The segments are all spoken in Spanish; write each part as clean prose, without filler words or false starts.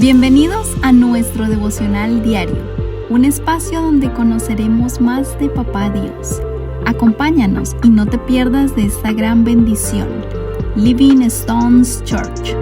Bienvenidos a nuestro devocional diario, un espacio donde conoceremos más de Papá Dios. Acompáñanos y no te pierdas de esta gran bendición. Living Stones Church.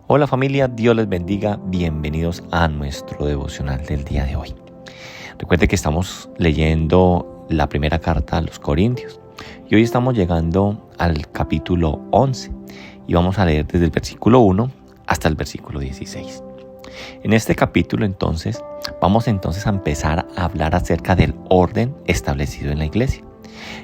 Hola familia, Dios les bendiga. Bienvenidos a nuestro devocional del día de hoy. Recuerde que estamos leyendo la primera carta a los Corintios y hoy estamos llegando al capítulo 11 y vamos a leer desde el versículo 1 hasta el versículo 16. En este capítulo vamos a empezar a hablar acerca del orden establecido en la iglesia.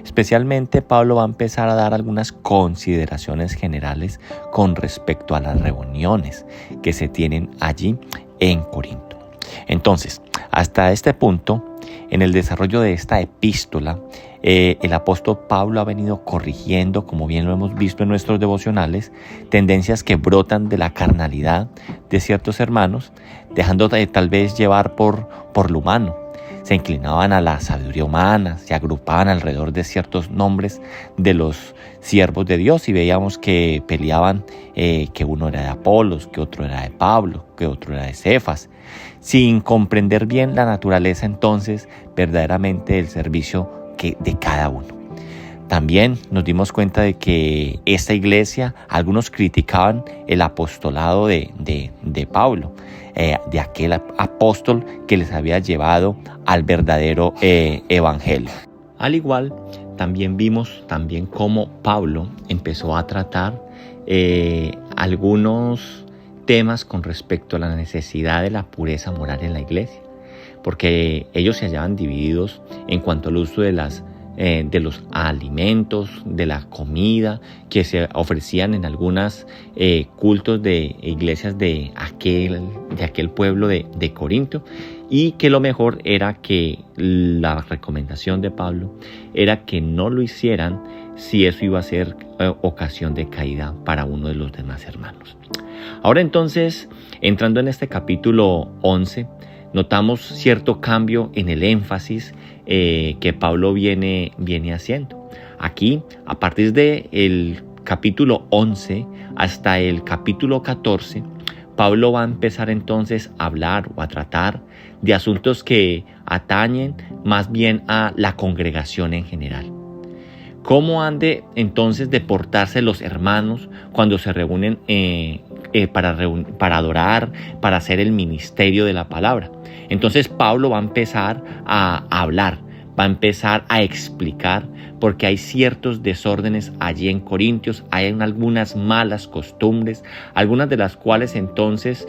Especialmente Pablo va a empezar a dar algunas consideraciones generales con respecto a las reuniones que se tienen allí en Corinto. Entonces, hasta este punto, en el desarrollo de esta epístola, el apóstol Pablo ha venido corrigiendo, como bien lo hemos visto en nuestros devocionales, tendencias que brotan de la carnalidad de ciertos hermanos, dejando de tal vez llevar por lo humano. Se inclinaban a la sabiduría humana, se agrupaban alrededor de ciertos nombres de los siervos de Dios y veíamos que peleaban que uno era de Apolos, que otro era de Pablo, que otro era de Cefas, sin comprender bien la naturaleza entonces verdaderamente del servicio de cada uno. También nos dimos cuenta de que esta iglesia, algunos criticaban el apostolado de Pablo, de aquel apóstol que les había llevado al verdadero evangelio. Al igual, también vimos cómo Pablo empezó a tratar algunos temas con respecto a la necesidad de la pureza moral en la iglesia, porque ellos se hallaban divididos en cuanto al uso de los alimentos, de la comida que se ofrecían en algunos cultos de iglesias de aquel pueblo de Corinto, y que lo mejor era que la recomendación de Pablo era que no lo hicieran si eso iba a ser ocasión de caída para uno de los demás hermanos. Ahora entonces, entrando en este capítulo 11, notamos cierto cambio en el énfasis que Pablo viene haciendo. Aquí, a partir del capítulo 11 hasta el capítulo 14, Pablo va a empezar entonces a hablar o a tratar de asuntos que atañen más bien a la congregación en general. ¿Cómo han de entonces de portarse los hermanos cuando se reúnen para adorar, para hacer el ministerio de la palabra? Entonces Pablo va a empezar a hablar, va a empezar a explicar, porque hay ciertos desórdenes allí en Corintios, hay algunas malas costumbres, algunas de las cuales entonces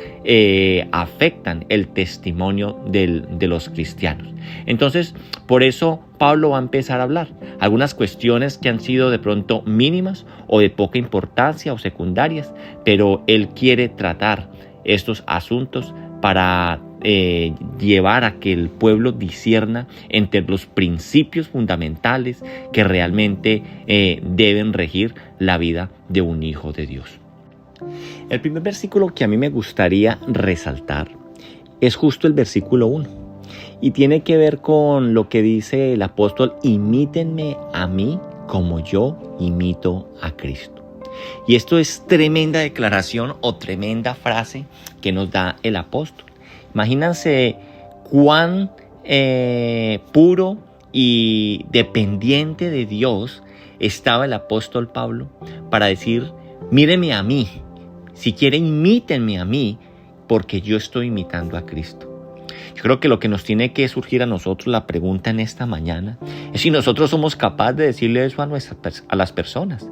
afectan el testimonio de los cristianos. Entonces, por eso Pablo va a empezar a hablar algunas cuestiones que han sido de pronto mínimas o de poca importancia o secundarias, pero él quiere tratar estos asuntos para llevar a que el pueblo discierna entre los principios fundamentales que realmente deben regir la vida de un hijo de Dios. El primer versículo que a mí me gustaría resaltar es justo el versículo 1 y tiene que ver con lo que dice el apóstol: imítenme a mí como yo imito a Cristo. Y esto es tremenda declaración o tremenda frase que nos da el apóstol. Imagínense cuán puro y dependiente de Dios estaba el apóstol Pablo para decir: mírenme a mí, si quieren imítenme a mí, porque yo estoy imitando a Cristo. Yo creo que lo que nos tiene que surgir a nosotros la pregunta en esta mañana es si nosotros somos capaces de decirle eso a las personas.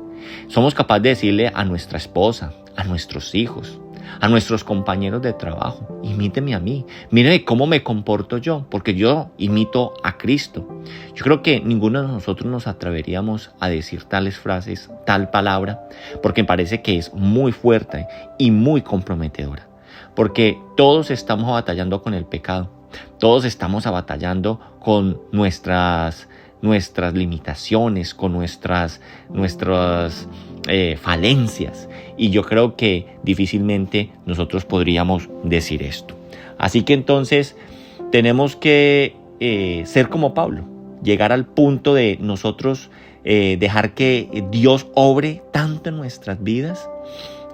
Somos capaces de decirle a nuestra esposa, a nuestros hijos, a nuestros compañeros de trabajo: imíteme a mí, mire cómo me comporto yo, porque yo imito a Cristo. Yo creo que ninguno de nosotros nos atreveríamos a decir tales frases, tal palabra, porque me parece que es muy fuerte y muy comprometedora, porque todos estamos batallando con el pecado, todos estamos batallando con nuestras limitaciones, con nuestras falencias, y yo creo que difícilmente nosotros podríamos decir esto. Así que entonces tenemos que ser como Pablo, llegar al punto de nosotros dejar que Dios obre tanto en nuestras vidas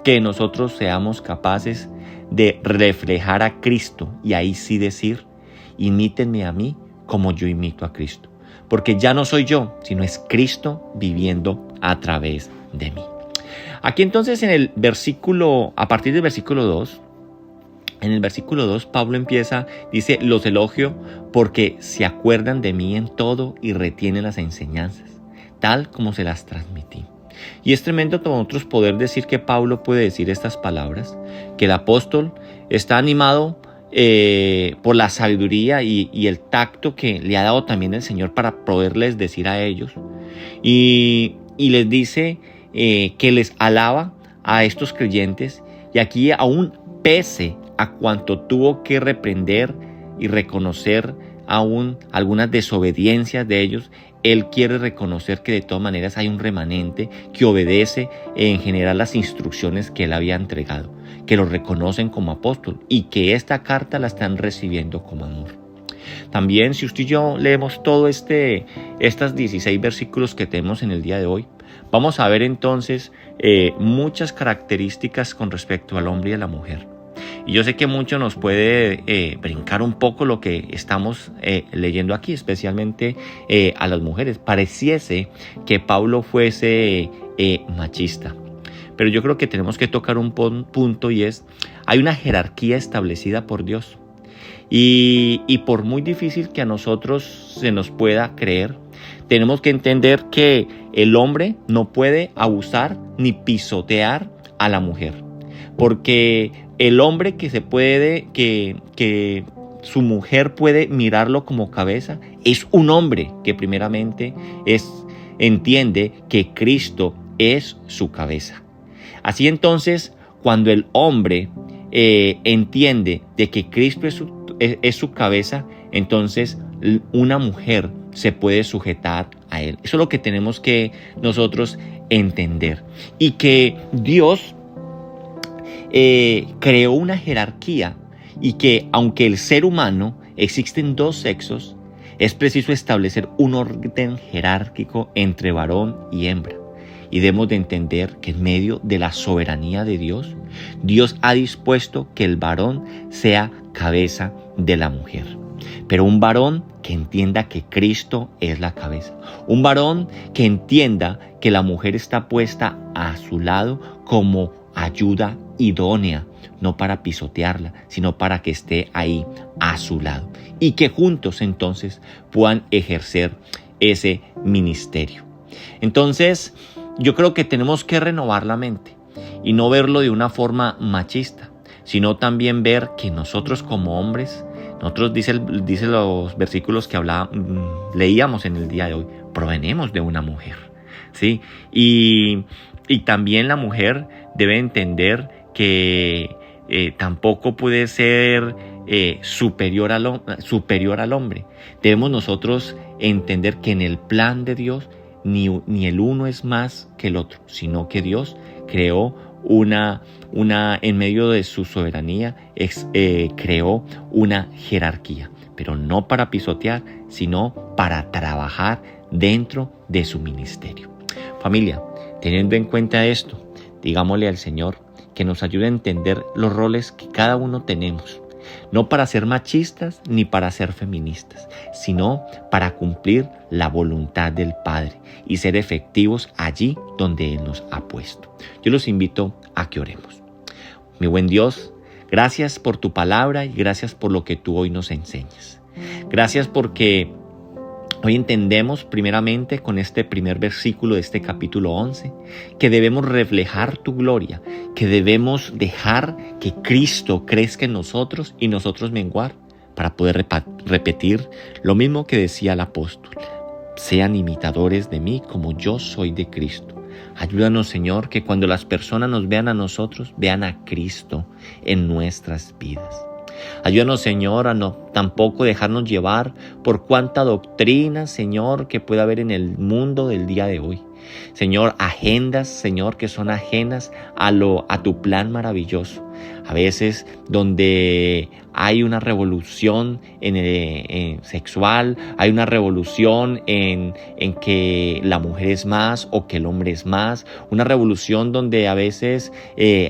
que nosotros seamos capaces de reflejar a Cristo y ahí sí decir, imítenme a mí como yo imito a Cristo. Porque ya no soy yo, sino es Cristo viviendo a través de mí. Aquí entonces a partir del versículo 2, en el versículo 2 Pablo dice, los elogio porque se acuerdan de mí en todo y retienen las enseñanzas, tal como se las transmití. Y es tremendo para nosotros poder decir que Pablo puede decir estas palabras, que el apóstol está animado por la sabiduría y el tacto que le ha dado también el Señor para poderles decir a ellos. Y les dice que les alaba a estos creyentes, y aquí aún pese a cuanto tuvo que reprender y reconocer aún algunas desobediencias de ellos, él quiere reconocer que de todas maneras hay un remanente que obedece en general las instrucciones que él había entregado, que lo reconocen como apóstol y que esta carta la están recibiendo como amor. También, si usted y yo leemos todo estos 16 versículos que tenemos en el día de hoy, vamos a ver entonces muchas características con respecto al hombre y a la mujer. Y yo sé que mucho nos puede brincar un poco lo que estamos leyendo aquí, especialmente a las mujeres. Pareciese que Pablo fuese machista. Pero yo creo que tenemos que tocar un punto, y hay una jerarquía establecida por Dios. Y por muy difícil que a nosotros se nos pueda creer, tenemos que entender que el hombre no puede abusar ni pisotear a la mujer. Porque el hombre que su mujer puede mirarlo como cabeza, es un hombre que primeramente entiende que Cristo es su cabeza. Así entonces, cuando el hombre entiende de que Cristo es su cabeza, entonces una mujer se puede sujetar a él. Eso es lo que tenemos que nosotros entender. Y que Dios creó una jerarquía, y que aunque el ser humano existen dos sexos, es preciso establecer un orden jerárquico entre varón y hembra. Y debemos de entender que en medio de la soberanía de Dios, Dios ha dispuesto que el varón sea cabeza de la mujer. Pero un varón que entienda que Cristo es la cabeza. Un varón que entienda que la mujer está puesta a su lado como ayuda idónea, no para pisotearla, sino para que esté ahí a su lado. Y que juntos entonces puedan ejercer ese ministerio. Entonces, yo creo que tenemos que renovar la mente y no verlo de una forma machista, sino también ver que nosotros como hombres, dice los versículos que leíamos en el día de hoy, provenimos de una mujer, ¿sí? Y también la mujer debe entender que tampoco puede ser superior al hombre. Debemos nosotros entender que en el plan de Dios ni el uno es más que el otro, sino que Dios creó en medio de su soberanía, creó una jerarquía, pero no para pisotear, sino para trabajar dentro de su ministerio. Familia, teniendo en cuenta esto, digámosle al Señor que nos ayude a entender los roles que cada uno tenemos, no para ser machistas ni para ser feministas, sino para cumplir la voluntad del Padre y ser efectivos allí donde Él nos ha puesto. Yo los invito a que oremos. Mi buen Dios, gracias por tu palabra y gracias por lo que tú hoy nos enseñas. Gracias porque hoy entendemos primeramente con este primer versículo de este capítulo 11 que debemos reflejar tu gloria, que debemos dejar que Cristo crezca en nosotros y nosotros menguar para poder repetir lo mismo que decía el apóstol. Sean imitadores de mí como yo soy de Cristo. Ayúdanos, Señor, que cuando las personas nos vean a nosotros, vean a Cristo en nuestras vidas. Ayúdanos, Señor, a no tampoco dejarnos llevar por cuánta doctrina, Señor, que pueda haber en el mundo del día de hoy, Señor, agendas, Señor, que son ajenas a tu plan maravilloso. A veces donde hay una revolución sexual, hay una revolución en que la mujer es más o que el hombre es más, una revolución donde a veces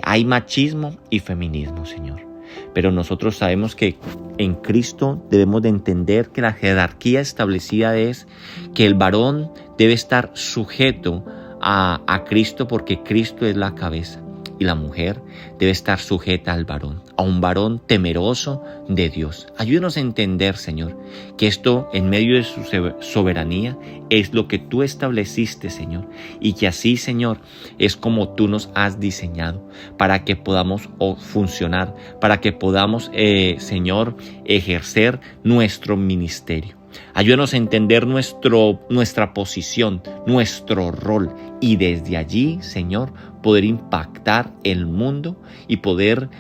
hay machismo y feminismo, Señor. Pero nosotros sabemos que en Cristo debemos de entender que la jerarquía establecida es que el varón debe estar sujeto a Cristo porque Cristo es la cabeza. Y la mujer debe estar sujeta al varón, a un varón temeroso de Dios. Ayúdanos a entender, Señor, que esto en medio de su soberanía es lo que tú estableciste, Señor. Y que así, Señor, es como tú nos has diseñado para que podamos funcionar, para que podamos, Señor, ejercer nuestro ministerio. Ayúdanos a entender nuestra posición, nuestro rol y desde allí, Señor, poder impactar el mundo y poder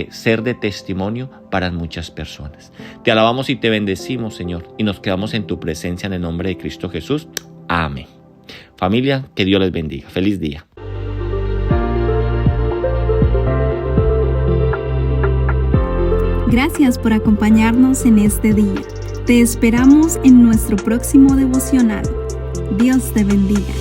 ser de testimonio para muchas personas. Te alabamos y te bendecimos, Señor, y nos quedamos en tu presencia en el nombre de Cristo Jesús. Amén. Familia, que Dios les bendiga. Feliz día. Gracias por acompañarnos en este día. Te esperamos en nuestro próximo devocional. Dios te bendiga.